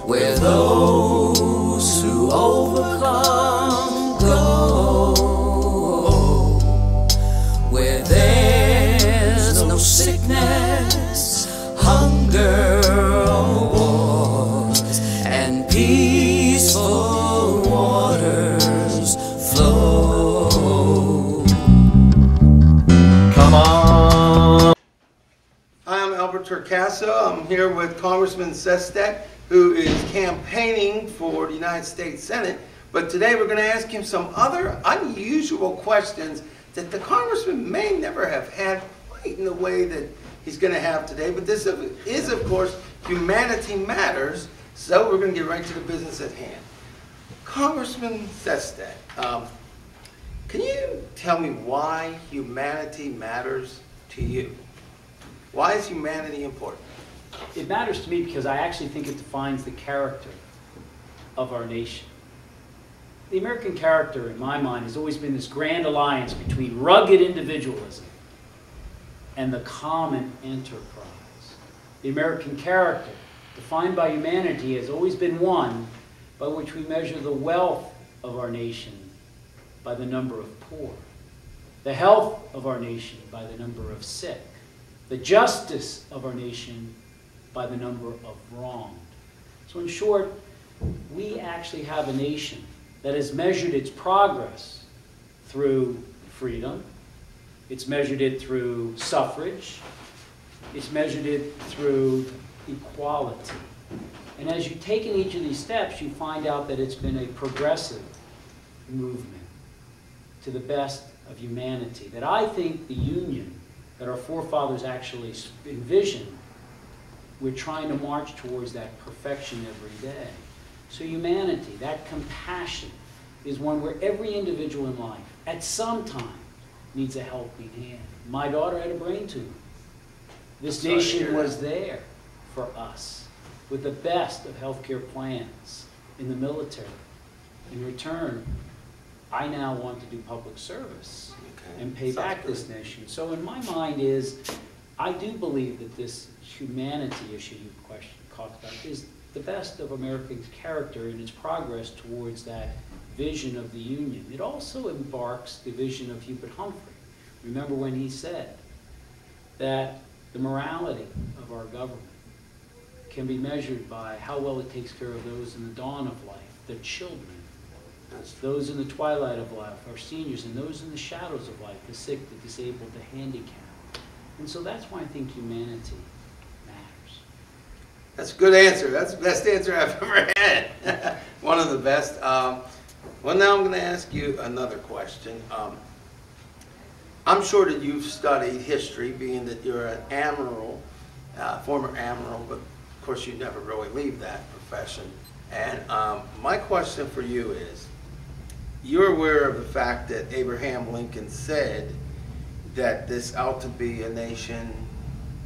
where those who overcome go, where there's no sickness, hunger, or wars, and peaceful waters flow. Come on! I'm Torcaso. I'm here with Congressman Sestak, who is campaigning for the United States Senate. But today we're going to ask him some other unusual questions that the congressman may never have had quite in the way that he's going to have today. But this is, of course, Humanity Matters, so we're going to get right to the business at hand. Congressman Sestak, can you tell me why humanity matters to you? Why is humanity important? It matters to me because I actually think it defines the character of our nation. The American character, in my mind, has always been this grand alliance between rugged individualism and the common enterprise. The American character, defined by humanity, has always been one by which we measure the wealth of our nation by the number of poor, the health of our nation by the number of sick, the justice of our nation by the number of wronged. So in short, we actually have a nation that has measured its progress through freedom, it's measured it through suffrage, it's measured it through equality. And as you take in each of these steps, you find out that it's been a progressive movement to the best of humanity, that I think the union that our forefathers actually envisioned, we're trying to march towards that perfection every day. So humanity, that compassion, is one where every individual in life, at some time, needs a helping hand. My daughter had a brain tumor. This nation was there for us with the best of healthcare plans in the military. In return, I now want to do public service and pay back this nation. So in my mind I do believe that this humanity issue you talked about is the best of American character in its progress towards that vision of the Union. It also embarks the vision of Hubert Humphrey. Remember when he said that the morality of our government can be measured by how well it takes care of those in the dawn of life, the children, those in the twilight of life, our seniors, and those in the shadows of life, the sick, the disabled, the handicapped. And so that's why I think humanity matters. That's a good answer. That's the best answer I've ever had. One of the best. Well, now I'm going to ask you another question. I'm sure that you've studied history, being that you're an admiral, former admiral, but of course you never really leave that profession. And my question for you is, you're aware of the fact that Abraham Lincoln said that this ought to be a nation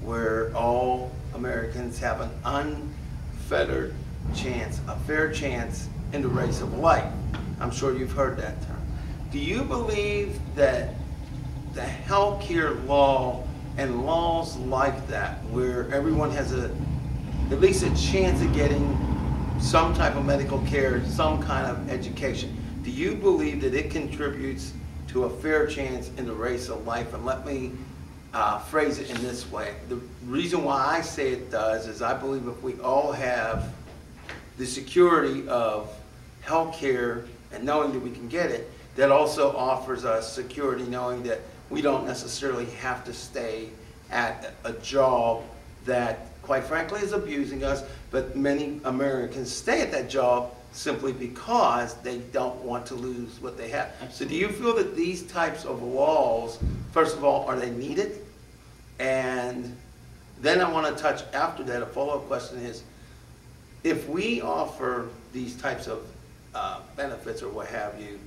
where all Americans have an unfettered chance, a fair chance in the race of life. I'm sure you've heard that term. Do you believe that the health care law and laws like that, where everyone has at least a chance of getting some type of medical care, some kind of education, do you believe that it contributes to a fair chance in the race of life? And let me phrase it in this way. The reason why I say it does is I believe if we all have the security of health care and knowing that we can get it, that also offers us security knowing that we don't necessarily have to stay at a job that, quite frankly, is abusing us, but many Americans stay at that job simply because they don't want to lose what they have. So do you feel that these types of laws, first of all, are they needed? And then I want to touch after that, a follow-up question is, if we offer these types of benefits or what have you,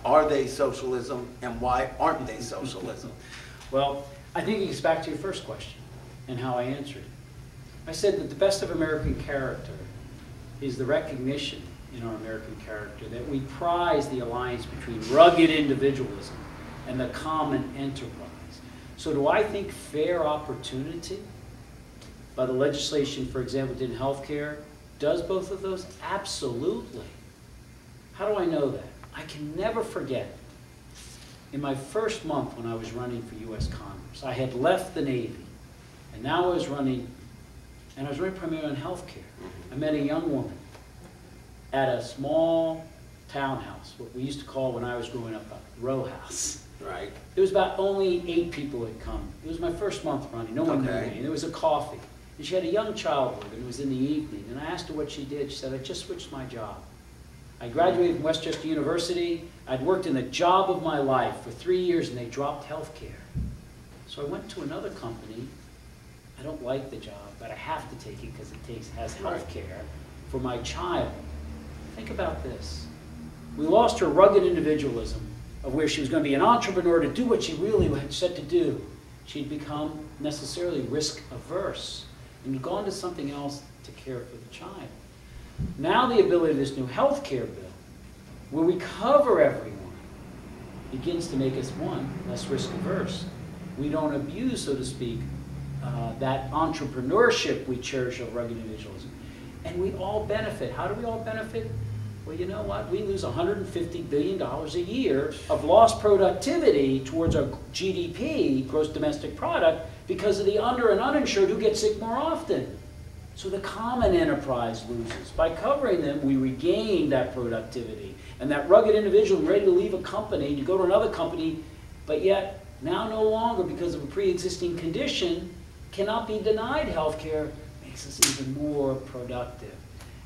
are they socialism, and why aren't they socialism? Well, I think it gets back to your first question and how I answered it. I said that the best of American character is the recognition in our American character that we prize the alliance between rugged individualism and the common enterprise. So do I think fair opportunity by the legislation, for example, in health care, does both of those? Absolutely. How do I know that? I can never forget, in my first month when I was running for U.S. Congress, I had left the Navy, and now I was running primarily on health care. I met a young woman at a small townhouse, what we used to call when I was growing up a row house. Right. There was about only 8 people had come. It was my first month running. No one knew me. And there was a coffee. And she had a young child with her, and it was in the evening. And I asked her what she did. She said, I just switched my job. I graduated from Westchester University. I'd worked in the job of my life for 3 years, and they dropped health care. So I went to another company. I don't like the job, but I have to take it because it has health care for my child. Think about this. We lost her rugged individualism of where she was going to be an entrepreneur to do what she really had set to do. She'd become necessarily risk averse and gone to something else to care for the child. Now the ability of this new health care bill, where we cover everyone, begins to make us, one, less risk averse. We don't abuse, so to speak, that entrepreneurship we cherish of rugged individualism. And we all benefit. How do we all benefit? Well, you know what? We lose $150 billion a year of lost productivity towards our GDP, gross domestic product, because of the under and uninsured who get sick more often. So the common enterprise loses. By covering them, we regain that productivity. And that rugged individual ready to leave a company, to go to another company, but yet now no longer, because of a pre-existing condition, cannot be denied health care, makes us even more productive.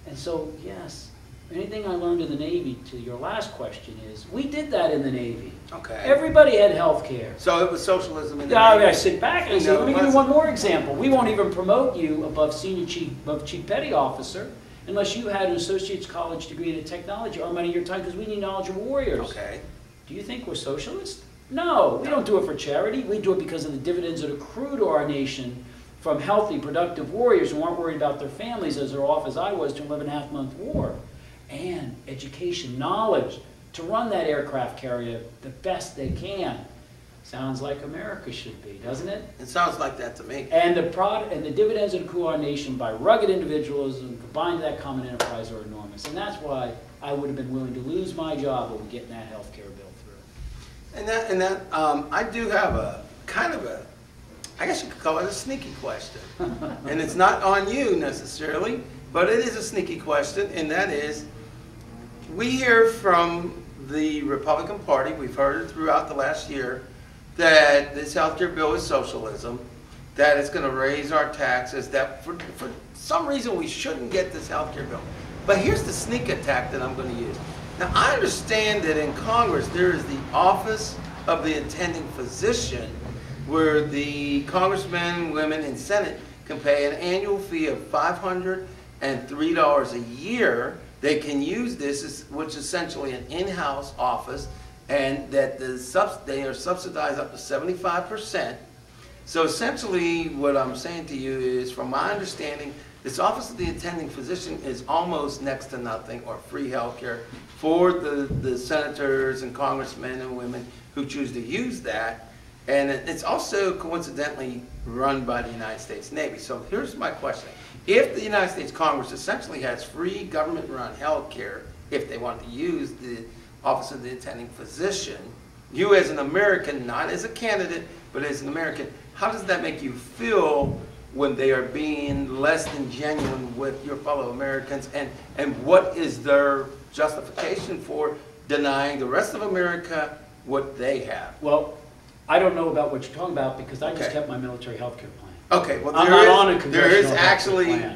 And so, yes, anything I learned in the Navy, to your last question, is we did that in the Navy. Okay. Everybody had health care. So it was socialism in the Yeah, Navy. I sit back and I say, let me give you one more example. We won't even promote you above chief petty officer unless you had an associate's college degree in technology or money your time, because we need knowledgeable warriors. Okay. Do you think we're socialists? No, we don't do it for charity. We do it because of the dividends that accrue to our nation from healthy, productive warriors who aren't worried about their families as they're off, as I was, to 11.5-month war. And education, knowledge, to run that aircraft carrier the best they can. Sounds like America should be, doesn't it? It sounds like that to me. And the dividends that accrue our nation by rugged individualism combined to that common enterprise are enormous. And that's why I would have been willing to lose my job over getting that health care bill through. I do have a kind of a, I guess you could call it a sneaky question. And it's not on you necessarily, but it is a sneaky question, and that is, we hear from the Republican Party, we've heard it throughout the last year, that this health care bill is socialism, that it's going to raise our taxes, that for some reason we shouldn't get this health care bill. But here's the sneak attack that I'm going to use. Now, I understand that in Congress there is the office of the attending physician, where the congressmen and women in Senate can pay an annual fee of $503 a year. They can use this, which is essentially an in-house office, and that they are subsidized up to 75%. So essentially what I'm saying to you is, from my understanding, this office of the attending physician is almost next to nothing, or free health care for the senators and congressmen and women who choose to use that. And it's also coincidentally run by the United States Navy. So here's my question. If the United States Congress essentially has free government-run health care, if they want to use the Office of the Attending Physician, you as an American, not as a candidate, but as an American, how does that make you feel when they are being less than genuine with your fellow Americans? And what is their justification for denying the rest of America what they have? Well, I don't know about what you're talking about because I just kept my military health care plan. Okay, well, I'm not on a congressional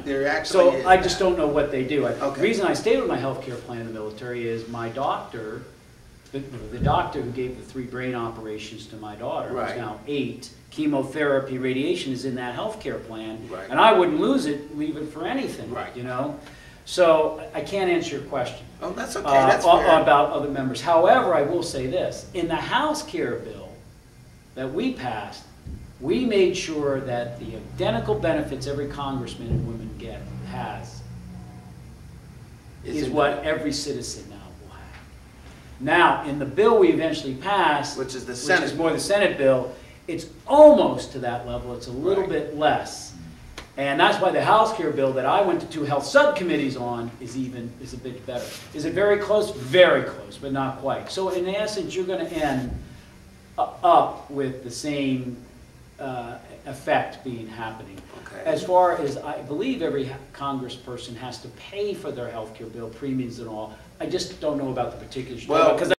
there actually So is I just don't know what they do. Okay. The reason I stayed with my health care plan in the military is my doctor, the doctor who gave the 3 brain operations to my daughter, who's now 8, chemotherapy, radiation is in that health care plan, and I wouldn't leave it for anything, you know? So I can't answer your question. Oh, that's okay, that's fair. About other members. However, I will say this. In the House care bill that we passed, we made sure that the identical benefits every congressman and woman is what every citizen now will have. Now, in the bill we eventually passed, which is the Senate, which is more the Senate bill, it's almost to that level. It's a little bit less. And that's why the healthcare bill that I went to 2 health subcommittees on is a bit better. Is it very close? Very close, but not quite. So in essence, you're going to end up with the same effect happening. Okay. As far as I believe every congressperson has to pay for their healthcare bill, premiums and all. I just don't know about the particulars. Well, because